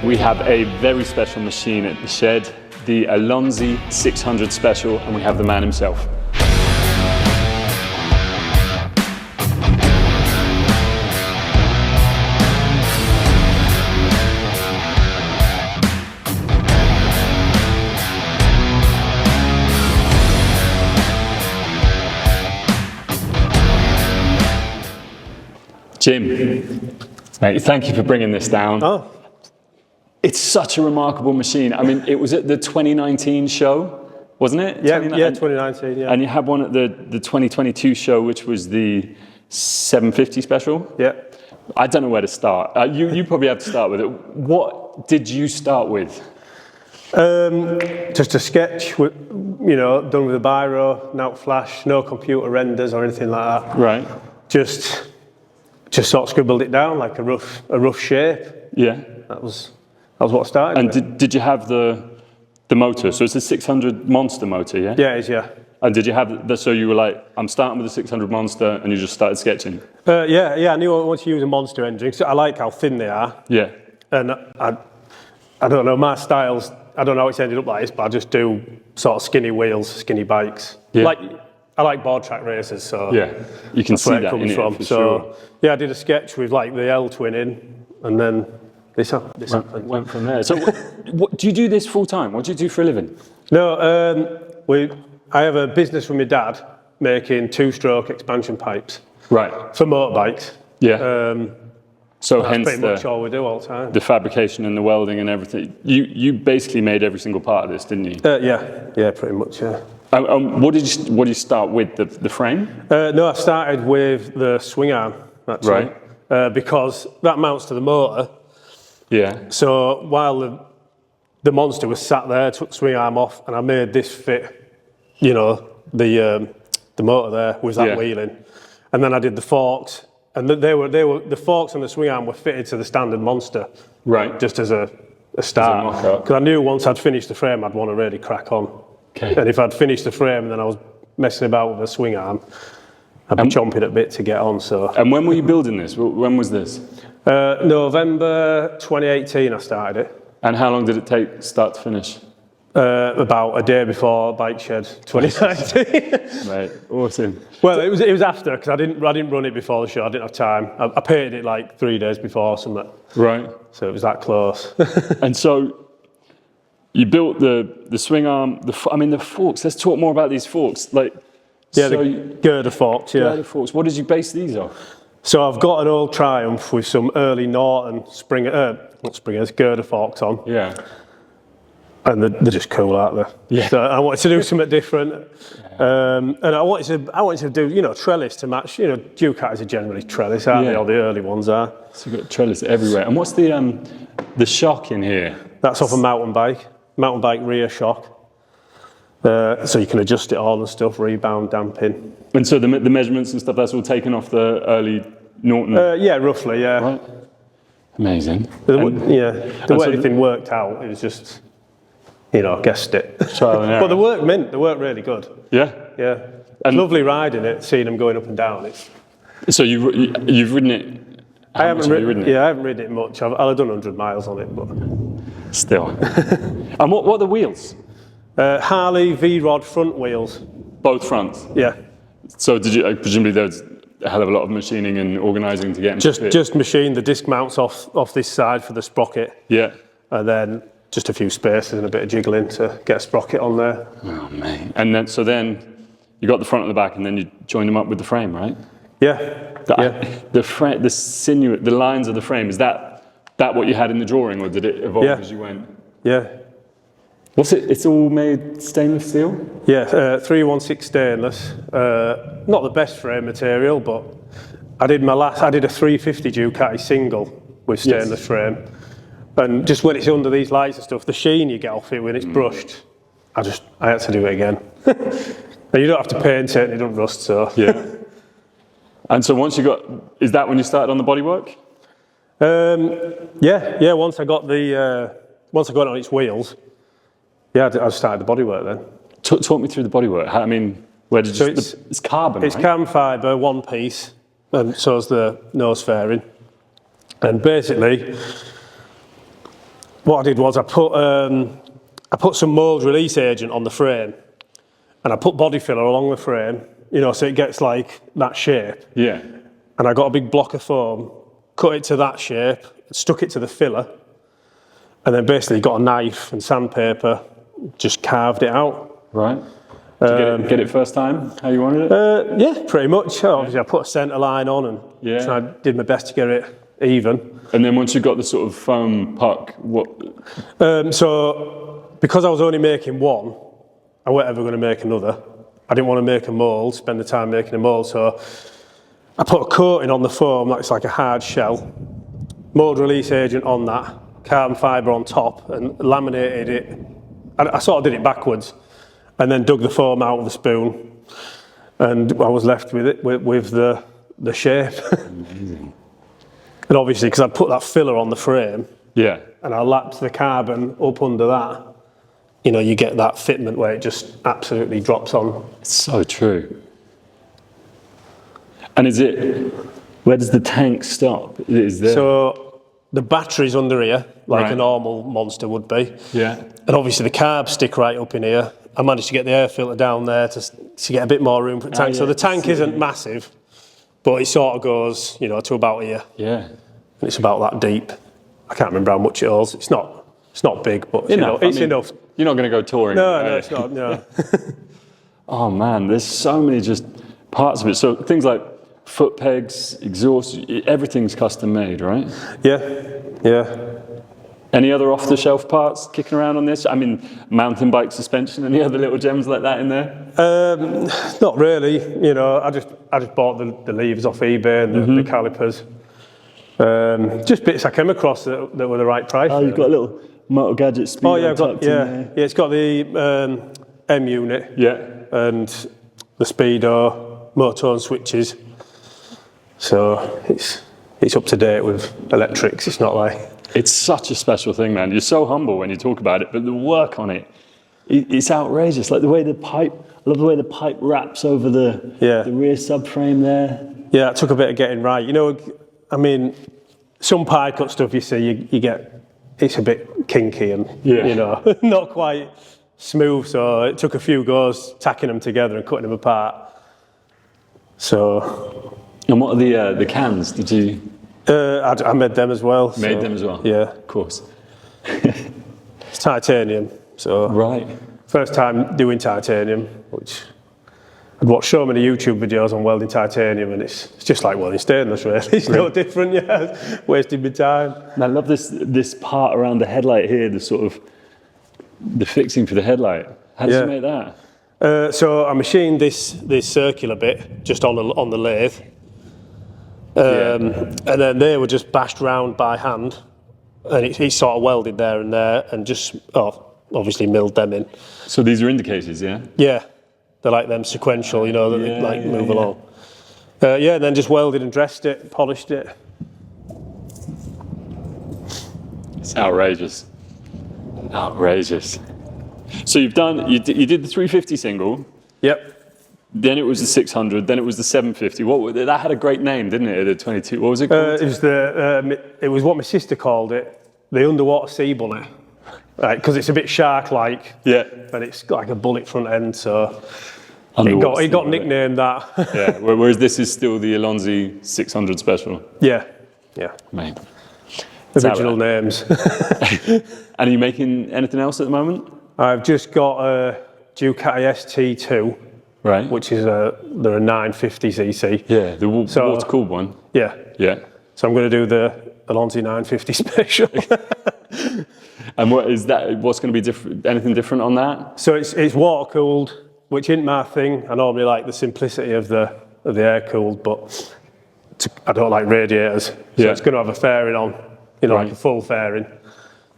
we have a very special machine at the shed, the Alonze 600 Special, and we have the man himself. Jim, mate, thank you for bringing this down. Oh. It's such a remarkable machine. I mean, it was at the 2019 show, wasn't it? Yeah, 2019, yeah. And you had one at the 2022 show, which was the 750 Special? Yeah. I don't know where to start. You probably have to start with it. What did you start with? Just a sketch, done with a biro, no flash, no computer renders or anything like that. Right. Just sort of scribbled it down like a rough shape. Yeah. That was what started. And did you have the motor? So it's a 600 Monster motor, yeah? Yeah, it is, yeah. And did you have so you were like, I'm starting with a 600 Monster, and you just started sketching? Yeah. I knew I wanted to use a Monster engine because I like how thin they are. Yeah. And I don't know, my styles, I don't know how it's ended up like this, but I just do sort of skinny wheels, skinny bikes. Yeah. I like board track races, so yeah, you can see that in from. It, for so sure. Yeah, I did a sketch with like the L twin in, and then this happened. Went from there. So, what do you do this full time? What do you do for a living? No, I have a business with my dad making two-stroke expansion pipes. Right. For motorbikes. Yeah. So that's hence pretty much all we do all the time. The fabrication and the welding and everything. You basically made every single part of this, didn't you? Yeah, pretty much. Yeah. What did you start with? The frame? No, I started with the swing arm actually, right? Because that mounts to the motor. Yeah. So while the Monster was sat there, I took the swing arm off, and I made this fit. The motor there with that wheeling, and then I did the forks, and the forks and the swing arm were fitted to the standard Monster. Right. Just as a start, because I knew once I'd finished the frame, I'd want to really crack on. Okay. And if I'd finished the frame and then I was messing about with the swing arm, I'd be chomping at bit to get on. So. And when were you building this? When was this? November 2018 I started it. And how long did it take start to finish? About a day before Bike Shed 2019. Right, awesome. Well, it was after, because I didn't run it before the show. I didn't have time. I painted it like 3 days before or something. Right. So it was that close. And so you built the swing arm, the forks. Let's talk more about these forks. The girder forks, yeah. Girder forks. What did you base these off? So I've got an old Triumph with some early Norton girder forks on. Yeah. And they're just cool, aren't they? Yeah. So I wanted to do something different. And I wanted to do, trellis to match, Ducatis are generally trellis, aren't they? Or the early ones are. So you've got trellis everywhere. And what's the shock in here? That's off a mountain bike rear shock. So you can adjust it all and stuff, rebound, damping. And so the measurements and stuff, that's all taken off the early Norton? Yeah, roughly, yeah. Right. Amazing. The way everything worked out, it was just, guessed it. Trial and error. But the work really good. Yeah? Yeah. It's lovely riding it, seeing them going up and down. So you've ridden it? I haven't ridden it much. I've done 100 miles on it, but... Still. And what are the wheels? Harley V-Rod front wheels. Both fronts? Yeah. So presumably there's a hell of a lot of machining and organising to get them to fit? Just machined the disc mounts off this side for the sprocket. Yeah. And then just a few spaces and a bit of jiggling to get a sprocket on there. Oh, mate. And then you got the front and the back, and then you joined them up with the frame, right? Yeah. The lines of the frame, is that what you had in the drawing, or did it evolve as you went? Yeah. What's it? It's all made stainless steel? Yeah, 316 stainless. Not the best frame material, but I did a 350 Ducati single with stainless frame. And just when it's under these lights and stuff, the sheen you get off it when it's brushed, I had to do it again. And you don't have to paint it and it doesn't rust, so. Yeah. And so is that when you started on the bodywork? Yeah, once I got it on its wheels, I started the bodywork then. Talk me through the bodywork. Where did you... it's carbon, It's carbon fibre, one piece, and so is the nose fairing. And basically, what I did was I put some mould release agent on the frame, and I put body filler along the frame, you know, so it gets like that shape. Yeah. And I got a big block of foam, cut it to that shape, stuck it to the filler, and then basically got a knife and sandpaper, just carved it out. Right. Did you get it first time, how you wanted it? Yeah, pretty much. Obviously, I put a centre line on and did my best to get it even. And then once you got the sort of foam puck, what? So, because I was only making one, I wasn't ever going to make another. I didn't want to make a mould, spend the time making a mould, so I put a coating on the foam that's like a hard shell, mould release agent on that, carbon fibre on top, and laminated it. I sort of did it backwards, and then dug the foam out with a spoon, and I was left with it with the shape. Amazing. And obviously, because I put that filler on the frame, Yeah. and I lapped the carbon up under that, you know, you get that fitment where it just absolutely drops on. It's so true. And where does the tank stop? Is there? So the battery's under here, like Right. a normal Monster would be. Yeah. And obviously the carbs stick right up in here. I managed to get the air filter down there to get a bit more room for the tank. yeah, So the tank isn't massive, but it sort of goes, you know, to about here. Yeah. And it's about that deep. I can't remember how much it holds. It's not big, but you know, it's enough. You're not going to go touring. No, it's not. No. Oh man, there's so many just parts of it. So things like foot pegs, exhaust, everything's custom made, right? Yeah. Any other off-the-shelf parts kicking around on this? I mean, mountain bike suspension, any other little gems like that in there? Not really. You know, I just bought the levers off eBay and the calipers. Just bits I came across that were the right price. Oh, you've got a little Moto Gadget speedo. Oh yeah, it's got the M unit. Yeah. And the speedo, motor switches. So it's up to date with electrics. It's not like. It's such a special thing, man. You're so humble when you talk about it, but the work on it's outrageous. Like I love the way the pipe wraps over the rear subframe there. Yeah, it took a bit of getting right. You know, I mean, some pie cut stuff you see, you get, it's a bit kinky and, you know, not quite smooth. So it took a few goes tacking them together and cutting them apart. So. And what are the cans? Did you? I made them as well. Made them as well? Yeah. Of course. It's titanium. So. Right. First time doing titanium, which I'd watched so many YouTube videos on welding titanium, and it's just like welding stainless, really. It's no different, wasting my time. And I love this part around the headlight here, the fixing for the headlight. How did you make that? So I machined this circular bit just on the lathe, and then they were just bashed round by hand, and it's sort of welded there and there, and just obviously milled them in. So these are indicators, yeah? Yeah, they're like them sequential, you know, that they like move along. And then just welded and dressed it, polished it. It's outrageous. Outrageous. So you did the 350 single. Yep. Then it was the 600. Then it was the 750. That had a great name, didn't it? The 22. What was it called? It was what my sister called it, the underwater sea bullet, right? Because it's a bit shark-like. Yeah. And it's like a bullet front end, so Underwater it got nicknamed that. Yeah. Whereas this is still the Alonze 600 special. Yeah. Mate. Original names. And are you making anything else at the moment? I've just got a Ducati ST2, right? Which is they're a 950cc. Yeah, the water-cooled one. Yeah. So I'm going to do the Alonze 950 special. And what is that? What's going to be different? Anything different on that? So it's water-cooled, which isn't my thing. I normally like the simplicity of the air-cooled, but I don't like radiators. So it's going to have a fairing on, like a full fairing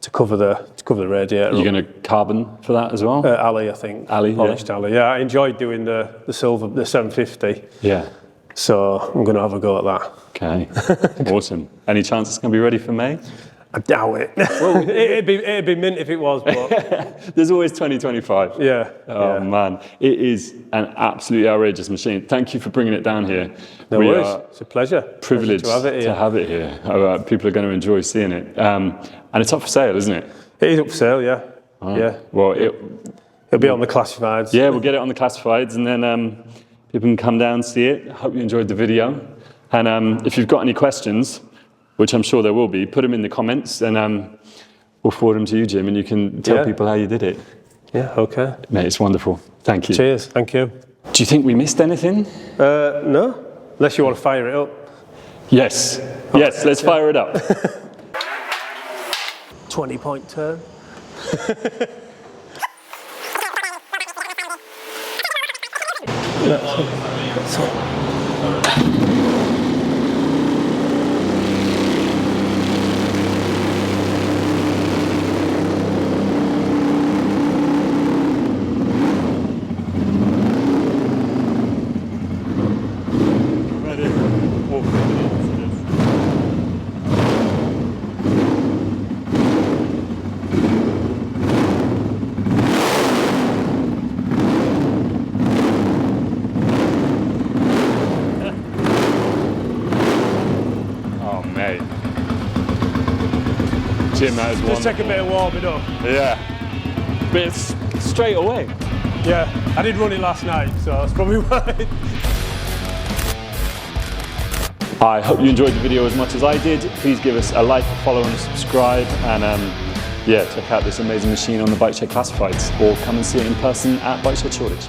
to cover the radiator. You're going to carbon for that as well? Alley, I think. Polished alley. Yeah, I enjoyed doing the silver, the 750. Yeah. So I'm going to have a go at that. Okay. Awesome. Any chance it's going to be ready for May? I doubt it. Well, it'd be mint if it was, but there's always 2025. Yeah. Oh man, it is an absolutely outrageous machine. Thank you for bringing it down here. No worries. It's a pleasure. Privileged to have it here. People are going to enjoy seeing it. And it's up for sale, isn't it? It is up for sale, yeah. Yeah. Well, it'll be on the classifieds. Yeah, we'll get it on the classifieds, and then people can come down and see it. I hope you enjoyed the video. And if you've got any questions, which I'm sure there will be, put them in the comments, and we'll forward them to you, Jim, and you can tell people how you did it. Yeah, okay. Mate, it's wonderful. Thank you. Cheers, thank you. Do you think we missed anything? No, unless you want to fire it up. Yes. Okay. Yes, let's fire it up. 20-point turn. Jim, that is wonderful. Just take a bit of warming up. Yeah. But it's straight away. Yeah, I did run it last night, so that's probably why. I hope you enjoyed the video as much as I did. Please give us a like, a follow and a subscribe, and yeah, check out this amazing machine on the Bike Shed Classifieds, or come and see it in person at Bike Shed Shoreditch.